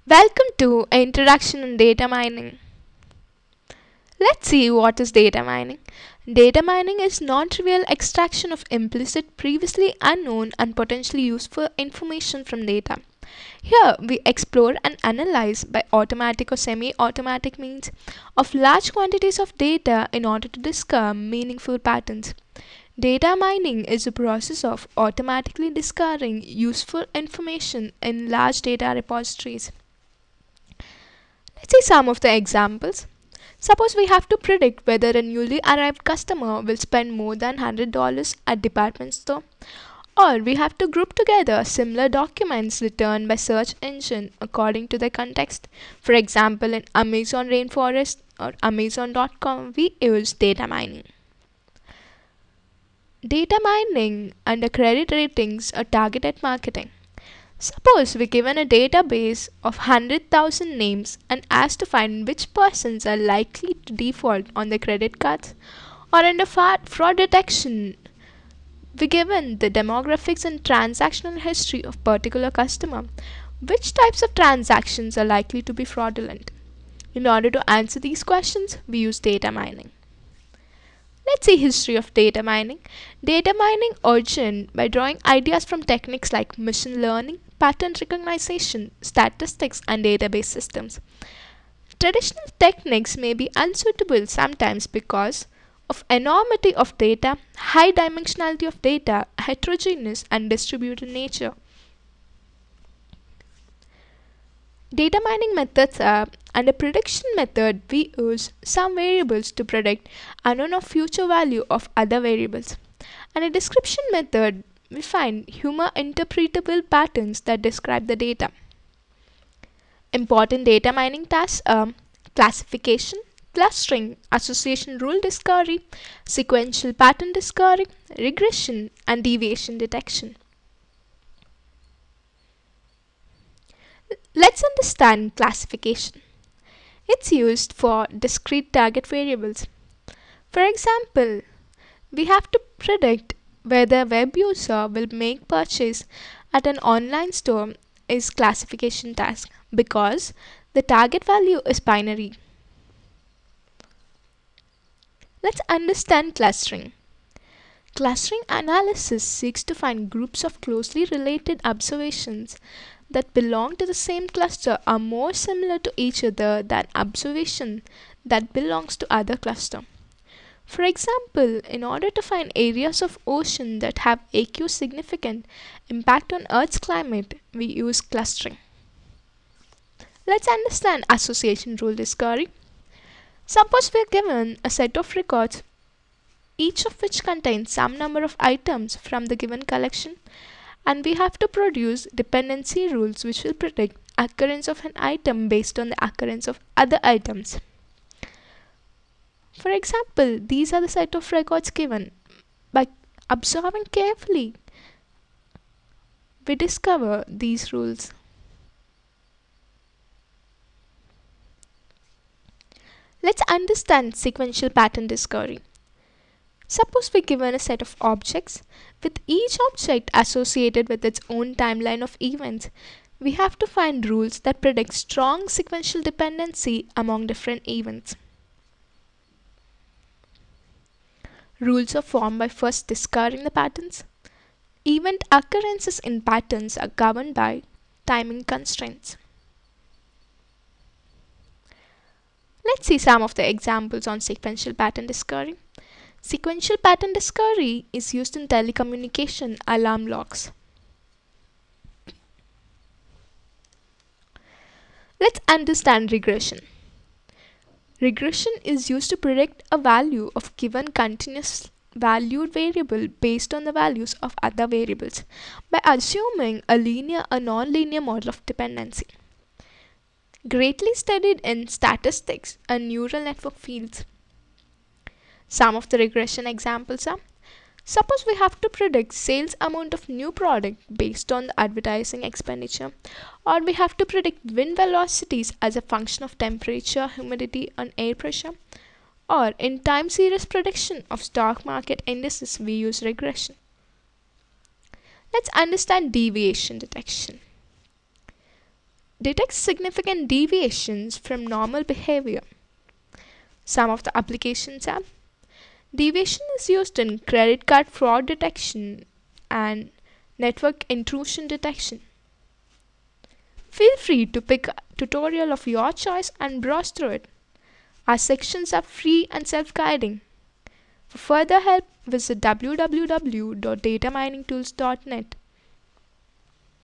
Welcome to Introduction in Data Mining. Let's see what is data mining. Data mining is non-trivial extraction of implicit, previously unknown and potentially useful information from data. Here we explore and analyze by automatic or semi-automatic means of large quantities of data in order to discover meaningful patterns. Data mining is a process of automatically discovering useful information in large data repositories. Let's see some of the examples. Suppose we have to predict whether a newly arrived customer will spend more than $100 at department store, or we have to group together similar documents returned by search engine according to their context. For example, in Amazon Rainforest or Amazon.com, we use data mining. Data mining under credit ratings or targeted marketing. Suppose we're given a database of 100,000 names and asked to find which persons are likely to default on their credit cards, or under fraud detection, we're given the demographics and transactional history of particular customer, which types of transactions are likely to be fraudulent. In order to answer these questions, we use data mining. Let's see history of data mining. Data mining origin by drawing ideas from techniques like machine learning, pattern recognition, statistics, and database systems. Traditional techniques may be unsuitable sometimes because of enormity of data, high dimensionality of data, heterogeneous and distributed nature. Data mining methods are: under prediction method, we use some variables to predict unknown or future value of other variables. Under description method, we find human interpretable patterns that describe the data. Important data mining tasks are classification, clustering, association rule discovery, sequential pattern discovery, regression, and deviation detection. Let's understand classification. It's used for discrete target variables. For example, we have to predict whether a web user will make purchase at an online store is classification task because the target value is binary. Let's understand clustering. Clustering analysis seeks to find groups of closely related observations that belong to the same cluster are more similar to each other than observation that belongs to other cluster. For example, in order to find areas of ocean that have AQ significant impact on Earth's climate, we use clustering. Let's understand association rule discovery. Suppose we are given a set of records, each of which contains some number of items from the given collection, and we have to produce dependency rules which will predict occurrence of an item based on the occurrence of other items. For example, these are the set of records given. By observing carefully, we discover these rules. Let's understand sequential pattern discovery. Suppose we're given a set of objects, with each object associated with its own timeline of events. We have to find rules that predict strong sequential dependency among different events. Rules are formed by first discovering the patterns. Event occurrences in patterns are governed by timing constraints. Let's see some of the examples on sequential pattern discovery. Sequential pattern discovery is used in telecommunication alarm logs. Let's understand regression. Regression is used to predict a value of given continuous valued variable based on the values of other variables by assuming a linear or non-linear model of dependency. Greatly studied in statistics and neural network fields. Some of the regression examples are: suppose we have to predict sales amount of new product based on the advertising expenditure, or we have to predict wind velocities as a function of temperature, humidity, and air pressure, or in time series prediction of stock market indices, we use regression. Let's understand deviation detection. detects significant deviations from normal behavior. Some of the applications are: deviation is used in credit card fraud detection and network intrusion detection. Feel free to pick a tutorial of your choice and browse through it. Our sections are free and self-guiding. For further help, visit www.dataminingtools.net.